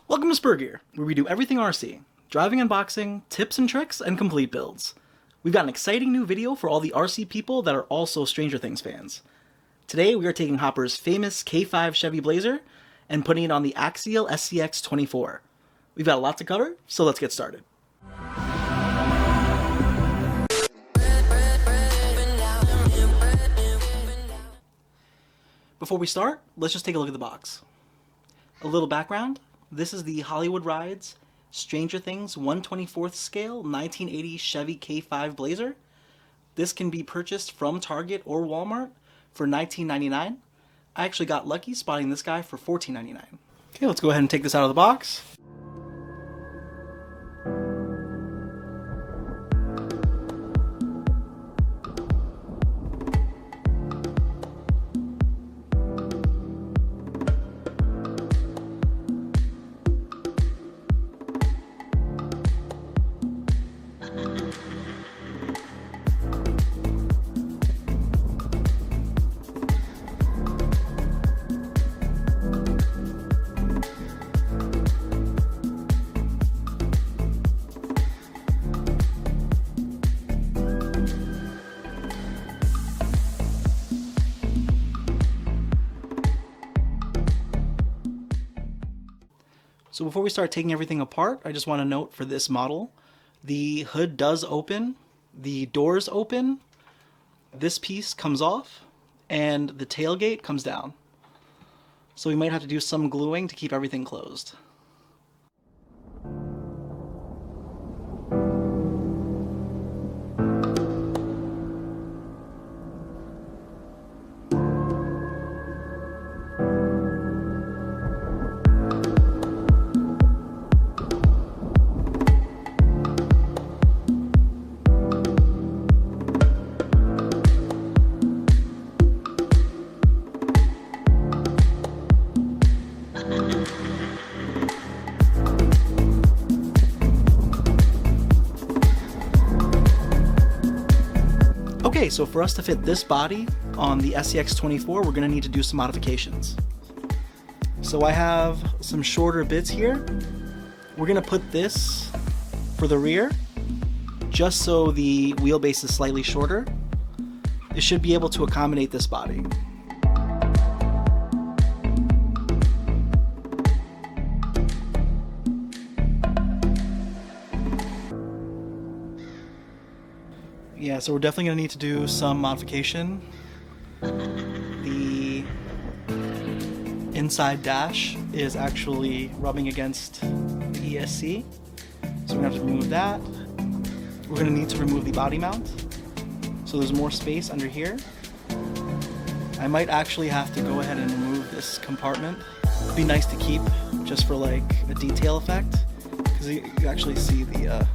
Welcome to Spur Gear, where we do everything RC. Driving unboxing, tips and tricks, and complete builds. We've got an exciting new video for all the RC people that are also Stranger Things fans. Today we are taking Hopper's famous K5 Chevy Blazer and putting it on the Axial SCX24. We've got a lot to cover, so let's get started. Before we start, let's just take a look at the box. A little background. This is the Hollywood Rides Stranger Things 1/24th scale 1980 Chevy K5 Blazer. This can be purchased from Target or Walmart for $19.99. I actually got lucky spotting this guy for $14.99. Okay, let's go ahead and take this out of the box. So before we start taking everything apart, I just want to note for this model, the hood does open, the doors open, this piece comes off, and the tailgate comes down. So we might have to do some gluing to keep everything closed. Okay, so for us to fit this body on the SCX24, we're going to need to do some modifications. So I have some shorter bits here. We're going to put this for the rear, just so the wheelbase is slightly shorter. It should be able to accommodate this body. Yeah, so we're definitely going to need to do some modification. The inside dash is actually rubbing against the ESC, so we're going to have to remove that. We're going to need to remove the body mount, so there's more space under here. I might actually have to go ahead and remove this compartment. It'd be nice to keep just for like a detail effect, because you actually see the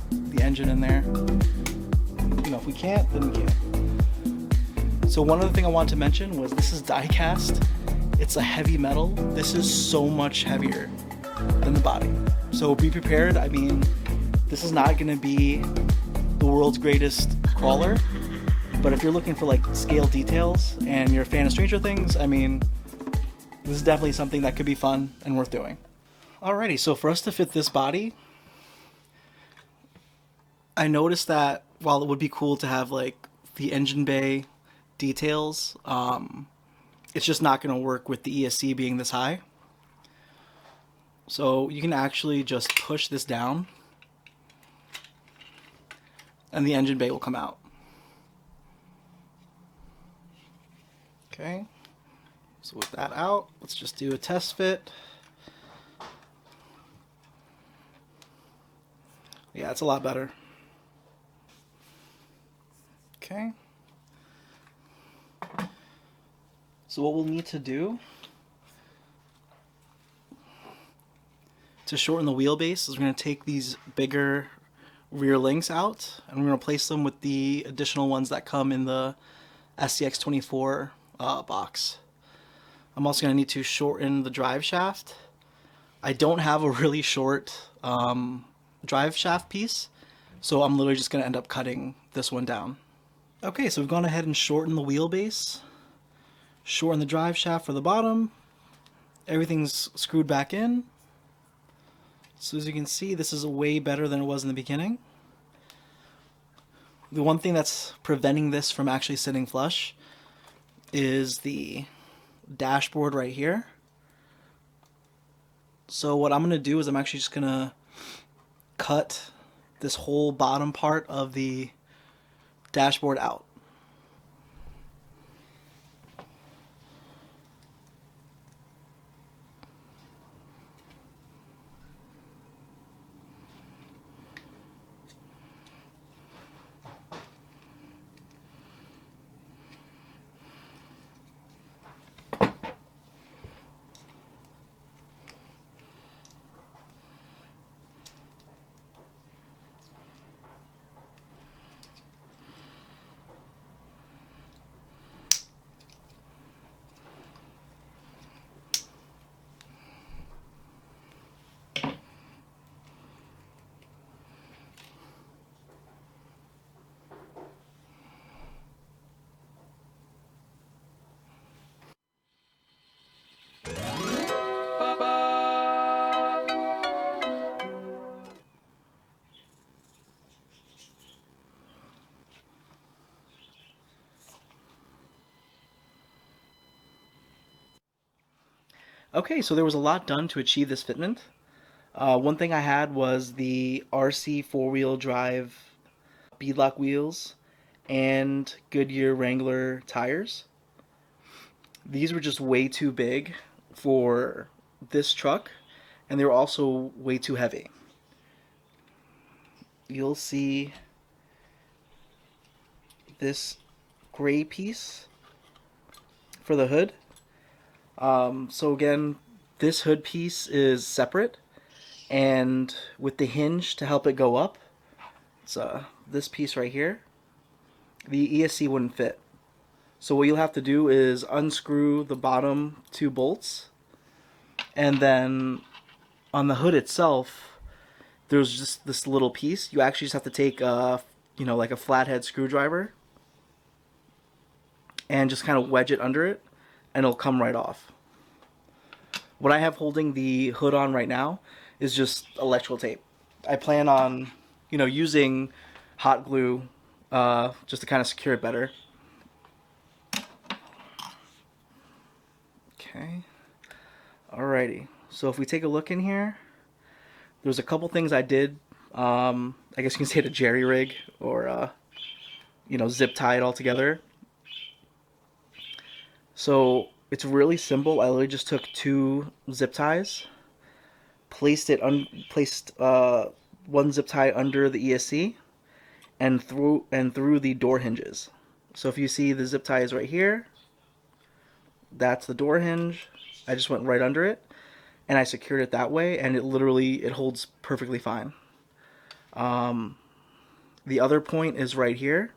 engine in there. You know, if we can't, then we can't. So one other thing I wanted to mention was this is die cast. It's a heavy metal. This is so much heavier than the body. So be prepared. I mean, this is not going to be the world's greatest crawler, but if you're looking for like scale details and you're a fan of Stranger Things, I mean, this is definitely something that could be fun and worth doing. Alrighty, so for us to fit this body, I noticed that while it would be cool to have like the engine bay details, it's just not going to work with the ESC being this high. So you can actually just push this down and the engine bay will come out. Okay, so with that out, let's just do a test fit. Yeah, it's a lot better. Okay. So what we'll need to do to shorten the wheelbase is we're going to take these bigger rear links out and we're going to replace them with the additional ones that come in the SCX24 box. I'm also going to need to shorten the drive shaft. I don't have a really short drive shaft piece, so I'm literally just going to end up cutting this one down. Okay, so we've gone ahead and shortened the wheelbase, shortened the drive shaft for the bottom, everything's screwed back in. So as you can see, this is way better than it was in the beginning. The one thing that's preventing this from actually sitting flush is the dashboard right here. So what I'm going to do is I'm actually just going to cut this whole bottom part of the dashboard out. Okay, so there was a lot done to achieve this fitment. One thing I had was the RC four-wheel drive beadlock wheels and Goodyear Wrangler tires. These were just way too big for this truck, and they were also way too heavy. You'll see this gray piece for the hood. So again, this hood piece is separate, and with the hinge to help it go up, it's this piece right here, the ESC wouldn't fit. So what you'll have to do is unscrew the bottom two bolts, and then on the hood itself, there's just this little piece. You actually just have to take like a flathead screwdriver and just kind of wedge it under it, and it'll come right off. What I have holding the hood on right now is just electrical tape. I plan on, using hot glue just to kind of secure it better. Okay. Alrighty. So if we take a look in here, there's a couple things I did. I guess you can say to jerry rig or zip tie it all together. So it's really simple. I literally just took two zip ties, placed one zip tie under the ESC, and through the door hinges. So if you see the zip tie is right here, that's the door hinge. I just went right under it, and I secured it that way, and it holds perfectly fine. The other point is right here,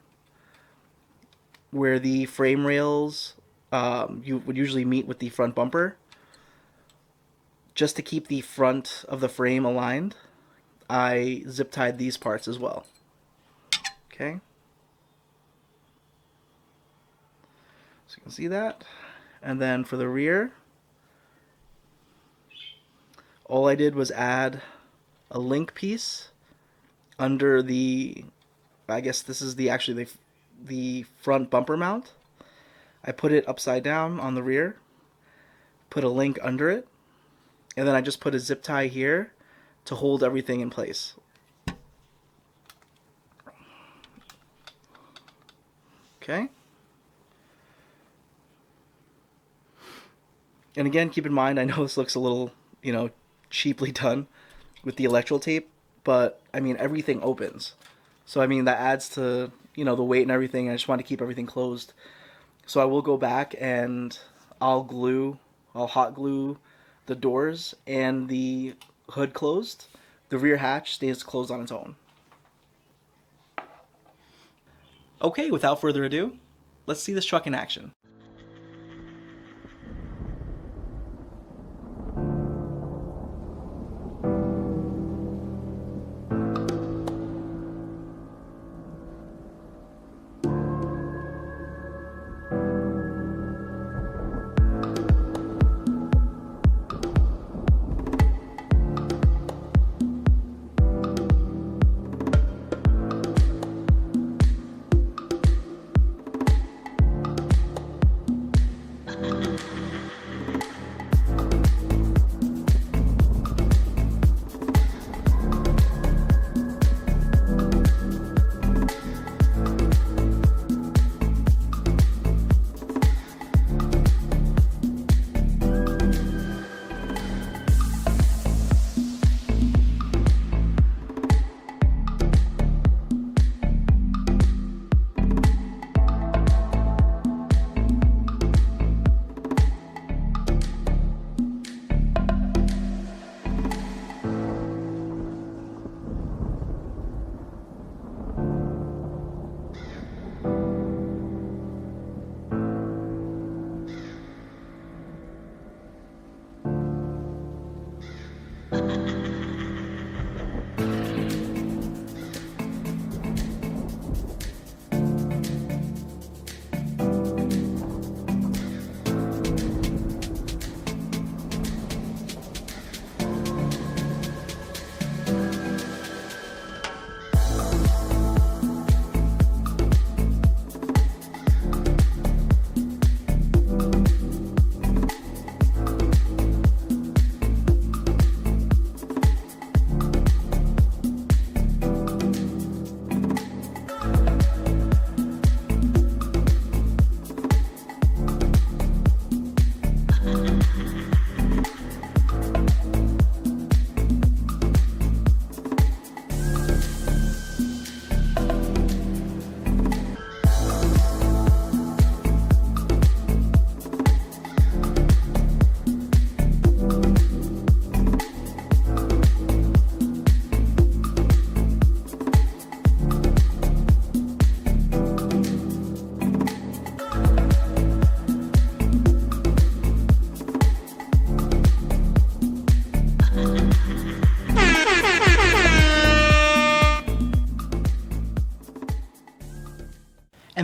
where the frame rails you would usually meet with the front bumper. Just to keep the front of the frame aligned, I zip tied these parts as well. Okay. So you can see that. And then for the rear, all I did was add a link piece under the, I guess this is actually the front bumper mount. I put it upside down on the rear, put a link under it, and then I just put a zip tie here to hold everything in place. Okay. And again, keep in mind, I know this looks a little, cheaply done with the electrical tape, but I mean, everything opens. So I mean, that adds to, the weight and everything. I just want to keep everything closed. So I will go back and I'll hot glue the doors and the hood closed. The rear hatch stays closed on its own. Okay, without further ado, let's see this truck in action.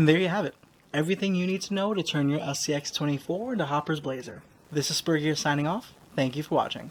And there you have it. Everything you need to know to turn your SCX24 into Hopper's Blazer. This is Spur Gear signing off. Thank you for watching.